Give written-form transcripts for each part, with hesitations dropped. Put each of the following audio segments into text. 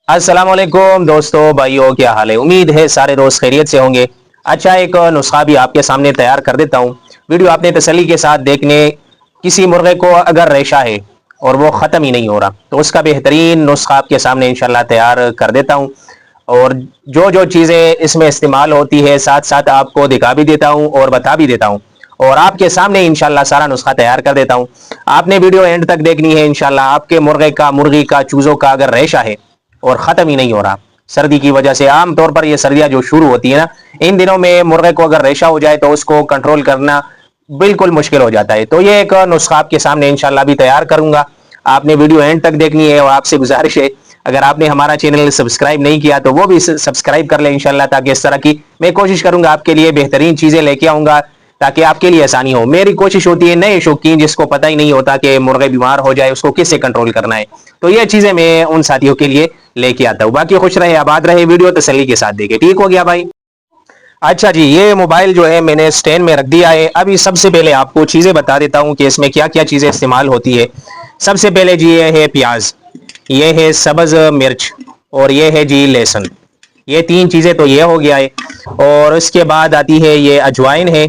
अस्सलाम वालेकुम दोस्तों, भाइयों, क्या हाल है। उम्मीद है सारे दोस्त खैरियत से होंगे। अच्छा, एक नुस्खा भी आपके सामने तैयार कर देता हूँ। वीडियो आपने तसल्ली के साथ देखने। किसी मुर्गे को अगर रेशा है और वो ख़त्म ही नहीं हो रहा, तो उसका बेहतरीन नुस्खा आपके सामने इंशाल्लाह तैयार कर देता हूँ। और जो जो चीज़ें इसमें इस्तेमाल होती है साथ साथ आपको दिखा भी देता हूँ और बता भी देता हूँ। और आपके सामने इंशाल्लाह सारा नुस्खा तैयार कर देता हूँ। आपने वीडियो एंड तक देखनी है इंशाल्लाह। आपके मुर्गे का, मुर्गी का, चूज़ों का अगर रेशा है और ख़त्म ही नहीं हो रहा, सर्दी की वजह से, आम तौर पर ये सर्दियां जो शुरू होती है ना, इन दिनों में मुर्गे को अगर रेशा हो जाए तो उसको कंट्रोल करना बिल्कुल मुश्किल हो जाता है। तो ये एक नुस्खा आपके सामने इंशाल्लाह भी तैयार करूंगा। आपने वीडियो एंड तक देखनी है और आपसे गुजारिश है, अगर आपने हमारा चैनल सब्सक्राइब नहीं किया तो वो भी सब्सक्राइब कर ले इंशाल्लाह, ताकि इस तरह की मैं कोशिश करूंगा आपके लिए बेहतरीन चीजें लेके आऊंगा, ताकि आपके लिए आसानी हो। मेरी कोशिश होती है नए शौकीन जिसको पता ही नहीं होता कि मुर्गे बीमार हो जाए उसको किससे कंट्रोल करना है, तो ये चीजें मैं उन साथियों के लिए लेके आता हूँ। बाकी खुश रहे, आबाद रहे, वीडियो तसल्ली के साथ देखे। ठीक हो गया भाई। अच्छा जी, ये मोबाइल जो है मैंने स्टैंड में रख दिया है। अभी सबसे पहले आपको चीजें बता देता हूँ कि इसमें क्या क्या चीजें इस्तेमाल होती है। सबसे पहले जी ये है प्याज, ये है सब्ज मिर्च, और ये है जी लहसुन। ये तीन चीजें तो ये हो गया है। और उसके बाद आती है ये अजवाइन है,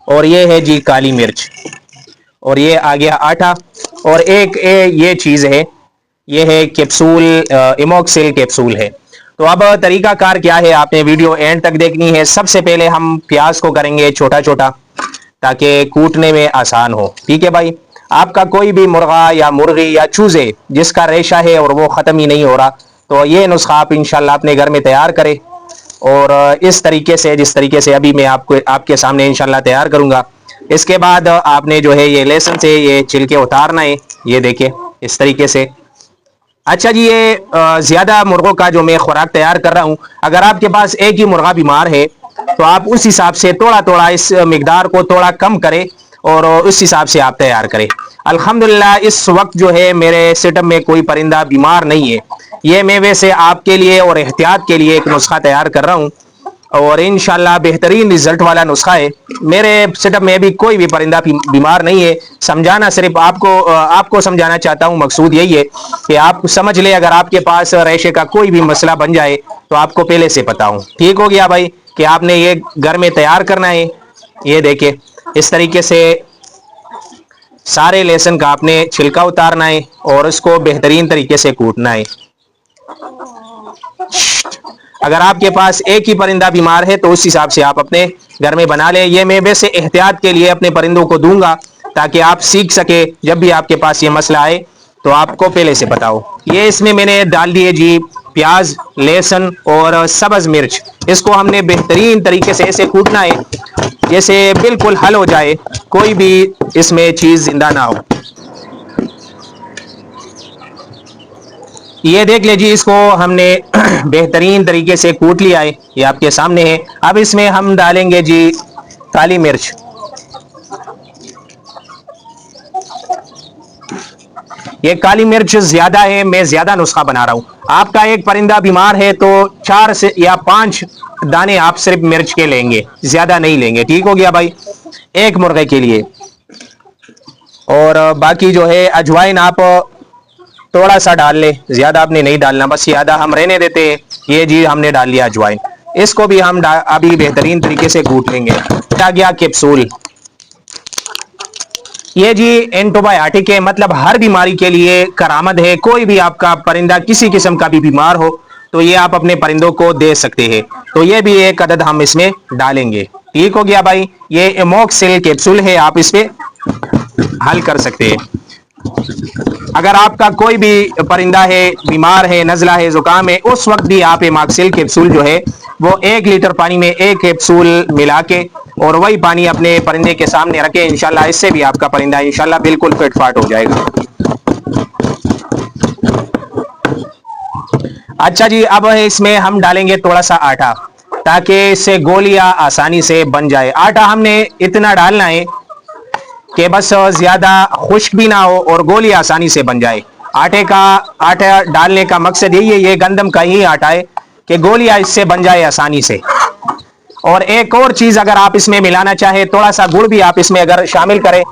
और ये है जी काली मिर्च, और ये आ गया आटा। और एक ये चीज है, ये है कैप्सूल, इमोक्सिल कैप्सूल है। तो अब तरीका कार क्या है, आपने वीडियो एंड तक देखनी है। सबसे पहले हम प्याज को करेंगे छोटा छोटा, ताकि कूटने में आसान हो। ठीक है भाई। आपका कोई भी मुर्गा या मुर्गी या चूजे जिसका रेशा है और वो खत्म ही नहीं हो रहा, तो ये नुस्खा आप इंशाल्लाह अपने घर में तैयार करें। और इस तरीके से, जिस तरीके से अभी मैं आपको आपके सामने इंशाल्लाह तैयार करूंगा। इसके बाद आपने जो है ये लहसुन से ये छिलके उतारना है, ये देखिए इस तरीके से। अच्छा जी, ये ज्यादा मुर्गों का जो मैं खुराक तैयार कर रहा हूं, अगर आपके पास एक ही मुर्गा बीमार है तो आप उस हिसाब से थोड़ा थोड़ा इस मिकदार को थोड़ा कम करें और उस हिसाब से आप तैयार करें। अल्हम्दुलिल्लाह इस वक्त जो है मेरे सेटअप में कोई परिंदा बीमार नहीं है। ये मैं वैसे आपके लिए और एहतियात के लिए एक नुस्खा तैयार कर रहा हूँ, और इंशाल्लाह बेहतरीन रिजल्ट वाला नुस्खा है। मेरे सेटअप में भी कोई भी परिंदा बीमार नहीं है। समझाना सिर्फ आपको समझाना चाहता हूँ। मकसूद यही है कि आप समझ ले, अगर आपके पास रेशे का कोई भी मसला बन जाए तो आपको पहले से पता हो। ठीक हो गया भाई, कि आपने ये घर में तैयार करना है। ये देखिए इस तरीके से सारे लहसुन का आपने छिलका उतारना है और उसको बेहतरीन तरीके से कूटना है। अगर आपके पास एक ही परिंदा बीमार है तो उस हिसाब से आप अपने घर में बना लें। ये मैं वैसे एहतियात के लिए अपने परिंदों को दूंगा, ताकि आप सीख सके, जब भी आपके पास ये मसला आए तो आपको पहले से पता हो। ये इसमें मैंने डाल दिए जी प्याज, लहसुन और सब्ज मिर्च। इसको हमने बेहतरीन तरीके से ऐसे कूटना है जैसे बिल्कुल हल हो जाए, कोई भी इसमें चीज जिंदा ना हो। ये देख लीजिए, इसको हमने बेहतरीन तरीके से कूट लिया है, ये आपके सामने है। अब इसमें हम डालेंगे जी काली मिर्च। ये काली मिर्च ज्यादा है, मैं ज्यादा नुस्खा बना रहा हूं। आपका एक परिंदा बीमार है तो 4 से या 5 दाने आप सिर्फ मिर्च के लेंगे, ज्यादा नहीं लेंगे। ठीक हो गया भाई, एक मुर्गे के लिए। और बाकी जो है अजवाइन आप थोड़ा सा डाल ले, ज्यादा आपने नहीं डालना, बस ज्यादा हम रहने देते हैं। ये जी हमने डाल लिया अजवाइन। इसको भी हम अभी बेहतरीन तरीके से कूट लेंगे। आ गया कैप्सूल। ये जी एंटीबायोटिक है, मतलब हर बीमारी के लिए करामद है। कोई भी आपका परिंदा किसी किस्म का भी बीमार हो तो ये आप अपने परिंदों को दे सकते हैं। तो ये भी एक अदद हम इसमें डालेंगे। ठीक हो गया भाई, ये एमोक्सिल कैप्सूल है, आप इस पे हल कर सकते हैं। अगर आपका कोई भी परिंदा है बीमार है, नजला है, जुकाम है, उस वक्त भी आप एमोक्सिल कैप्सूल जो है वो 1 लीटर पानी में एक कैप्सूल मिला के और वही पानी अपने परिंदे के सामने रखें। इंशाल्लाह इससे भी आपका परिंदा इंशाल्लाह बिल्कुल फिट फाट हो जाएगा। अच्छा जी, अब इसमें हम डालेंगे थोड़ा सा आटा, ताकि इससे गोलियां आसानी से बन जाए। आटा हमने इतना डालना है कि बस ज्यादा खुश्क भी ना हो और गोली आसानी से बन जाए। आटा डालने का मकसद यही है, ये गंदम का ही आटा है, कि गोलियां इससे बन जाए आसानी से। और एक और चीज अगर आप इसमें मिलाना चाहे, थोड़ा सा गुड़ भी आप इसमें अगर शामिल करें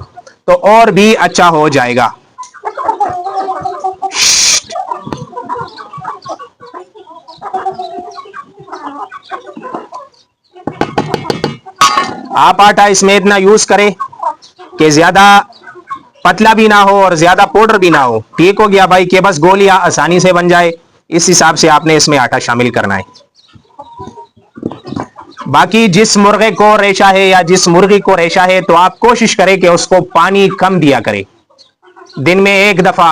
तो और भी अच्छा हो जाएगा। आप आटा इसमें इतना यूज करें कि ज्यादा पतला भी ना हो और ज्यादा पाउडर भी ना हो। ठीक हो गया भाई, कि बस गोलियां आसानी से बन जाए, इस हिसाब से आपने इसमें आटा शामिल करना है। बाकी जिस मुर्गे को रेशा है या जिस मुर्गी को रेशा है, तो आप कोशिश करें कि उसको पानी कम दिया करें, दिन में एक दफा,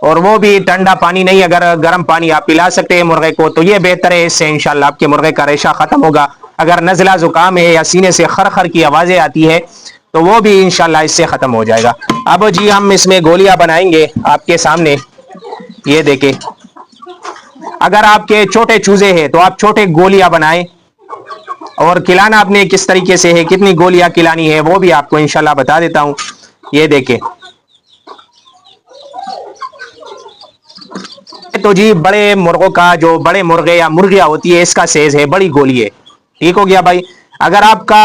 और वो भी ठंडा पानी नहीं, अगर गर्म पानी आप पिला सकते हैं मुर्गे को तो ये बेहतर है। इससे इंशाल्लाह आपके मुर्गे का रेशा खत्म होगा। अगर नजला जुकाम है या सीने से खर खर की आवाजें आती है तो वो भी इंशाल्लाह इससे खत्म हो जाएगा। अब जी हम इसमें गोलियां बनाएंगे आपके सामने, ये देखें। अगर आपके छोटे चूजे हैं तो आप छोटे गोलियां बनाएं, और खिलाना आपने किस तरीके से है, कितनी गोलियां खिलानी है, वो भी आपको इंशाल्लाह बता देता हूं। ये देखें। तो जी बड़े मुर्गों का, जो बड़े मुर्गे या मुर्गियां होती है, इसका साइज है, बड़ी गोली है। ठीक हो गया भाई। अगर आपका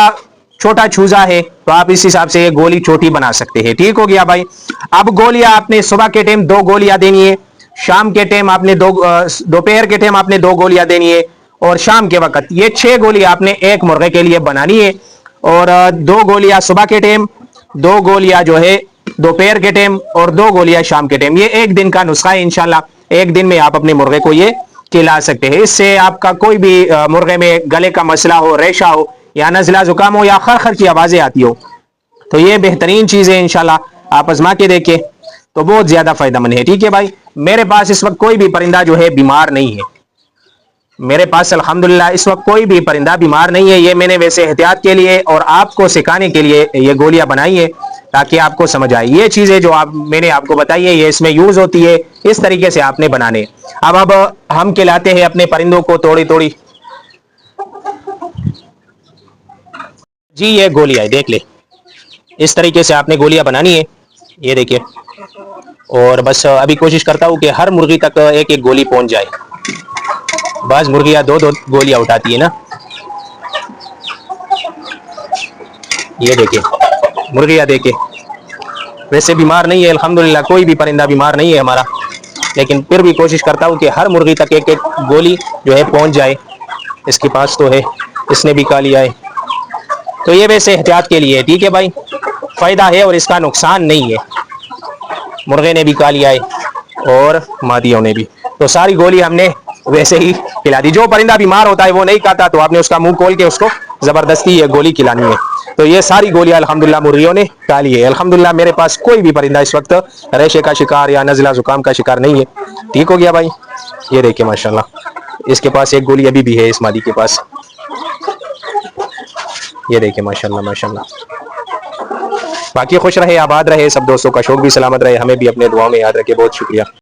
छोटा चूजा है तो आप इस हिसाब से ये गोली छोटी बना सकते हैं। ठीक हो गया भाई। अब गोलियां आपने सुबह के टाइम 2 गोलियां देनी है, शाम के टाइम आपने दोपहर के टाइम आपने 2 गोलियां देनी है, और शाम के वक्त ये 6 गोलियां आपने एक मुर्गे के लिए बनानी है। और 2 गोलियां सुबह के टाइम, 2 गोलियां जो है दोपहर के टाइम, और 2 गोलियां शाम के टाइम। ये एक दिन का नुस्खा है, इंशाल्लाह एक दिन में आप अपने मुर्गे को ये खिला सकते हैं। इससे आपका कोई भी मुर्गे में गले का मसला हो, रेशा हो, या नजला जुकाम हो, या खर खर की आवाजें आती हो, तो ये बेहतरीन चीज है। इंशाल्लाह आप आजमा के देखें तो बहुत ज्यादा फायदेमंद है। ठीक है भाई। मेरे पास इस वक्त कोई भी परिंदा जो है बीमार नहीं है, मेरे पास अल्हम्दुलिल्लाह इस वक्त कोई भी परिंदा बीमार नहीं है। ये मैंने वैसे एहतियात के लिए और आपको सिखाने के लिए ये गोलियां बनाई है, ताकि आपको समझ आए। ये चीजें जो मैंने आपको बताई है, ये इसमें यूज होती है, इस तरीके से आपने बनाने। अब हम खिलाते हैं अपने परिंदों को थोड़ी थोड़ी। जी ये गोलियां देख ले, इस तरीके से आपने गोलियां बनानी है, ये देखिए। और बस अभी कोशिश करता हूं कि हर मुर्गी तक एक एक गोली पहुंच जाए। बाज मुर्गियां 2-2 गोलियां उठाती है ना, ये देखिए मुर्गियां देखिए। वैसे बीमार नहीं है अल्हम्दुलिल्लाह, कोई भी परिंदा बीमार नहीं है हमारा, लेकिन फिर भी कोशिश करता हूं कि हर मुर्गी तक एक एक गोली जो है पहुंच जाए। इसके पास तो है, इसने भी खा लिया है, तो ये वैसे एहतियात के लिए है। ठीक है भाई, फायदा है और इसका नुकसान नहीं है। मुर्गे ने भी खा लिया है और मादियों ने भी, तो सारी गोली हमने वैसे ही खिला दी। जो परिंदा बीमार होता है वो नहीं खाता, तो आपने उसका मुंह खोल के उसको जबरदस्ती ये गोली खिलानी है। तो ये सारी गोलियां अल्हम्दुलिल्लाह मुर्गियों ने खा ली है। अल्हम्दुलिल्लाह मेरे पास कोई भी परिंदा इस वक्त रेशे का शिकार या नजला जुकाम का शिकार नहीं है। ठीक हो गया भाई। ये देखिए माशाल्लाह, इसके पास एक गोली अभी भी है, इस मादी के पास। ये देखिए माशाल्लाह माशाल्लाह। बाकी खुश रहे, आबाद रहे, सब दोस्तों का शौक भी सलामत रहे, हमें भी अपने दुआओं में याद रखे। बहुत शुक्रिया।